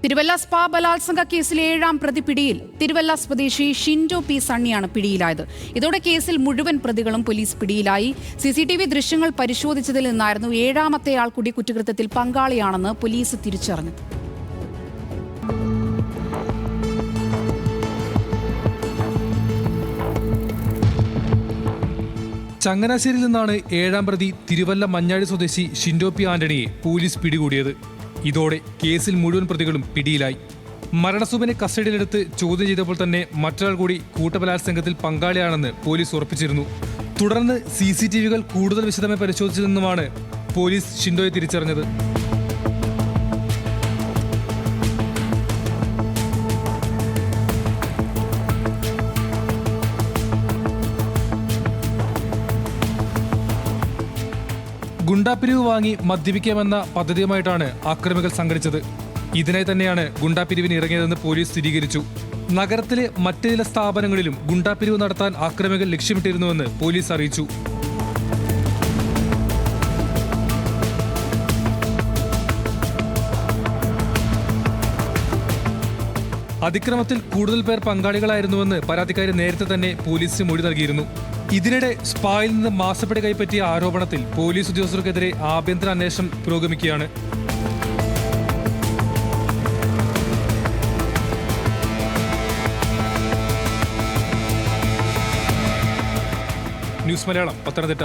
Thiruvalla spa ബലാത്സംഗ കേസിലെ 7ാം പ്രതി പിടിയിൽ. തിരുവല്ല സ്വദേശി ഷിൻഡോ പി സണ്ണിയാണ് പിടിയിലായത്. ഇതോടെ കേസിൽ മുഴുവൻ പ്രതികളും പോലീസ് പിടിയിലായി. CCTV ദൃശ്യങ്ങൾ പരിശോധിച്ചതിൽ നിന്നായിരുന്നു 7ാമത്തെ ആൾ കൂടി കുറ്റകൃത്യത്തിൽ പങ്കാളിയാണെന്ന് പോലീസ് തിരിച്ചറിഞ്ഞത്. ചങ്ങനാശ്ശേരിയിൽ നിന്നാണ് 7ാം പ്രതി തിരുവല്ല മഞ്ഞാടി സ്വദേശി ഷിൻഡോ പി ആന്റണിയെ പോലീസ് പിടികൂടിയത്. ഇതോടെ കേസിൽ മുഴുവൻ പ്രതികളും പിടിയിലായി. മരണസുബനെ കസ്റ്റഡിയിലെടുത്ത് ചോദ്യം ചെയ്തപ്പോൾ തന്നെ മറ്റൊരാൾ കൂടി കൂട്ടബലാത്സംഗത്തിൽ പങ്കാളിയാണെന്ന് പോലീസ് ഉറപ്പിച്ചിരുന്നു. തുടർന്ന് CCTVകൾ കൂടുതൽ വിശദമായി പരിശോധിച്ചതിൽ നിന്നുമാണ് പോലീസ് ഷിൻഡോയെ തിരിച്ചറിഞ്ഞത്. ഗുണ്ടാപ്പിരിവ് വാങ്ങി മദ്യപിക്കാമെന്ന പദ്ധതിയുമായിട്ടാണ് ആക്രമികൾ സംഘടിച്ചത്. ഇതിനായി തന്നെയാണ് ഗുണ്ടാപ്പിരിവിന് ഇറങ്ങിയതെന്ന് പോലീസ് സ്ഥിരീകരിച്ചു. നഗരത്തിലെ മറ്റ് ചില സ്ഥാപനങ്ങളിലും ഗുണ്ടാപ്പിരിവ് നടത്താൻ ആക്രമികൾ ലക്ഷ്യമിട്ടിരുന്നുവെന്ന് പോലീസ് അറിയിച്ചു. അതിക്രമത്തിൽ കൂടുതൽ പേർ പങ്കാളികളായിരുന്നുവെന്ന് പരാതിക്കാരി നേരത്തെ തന്നെ പോലീസിന് മൊഴി നൽകിയിരുന്നു. ഇതിനിടെ സ്പായിൽ നിന്ന് മാസപ്പടി കൈപ്പറ്റിയ ആരോപണത്തിൽ പോലീസ് ഉദ്യോഗസ്ഥർക്കെതിരെ ആഭ്യന്തര അന്വേഷണം പുരോഗമിക്കുകയാണ്. ന്യൂസ് മലയാളം, പത്തനംതിട്ട.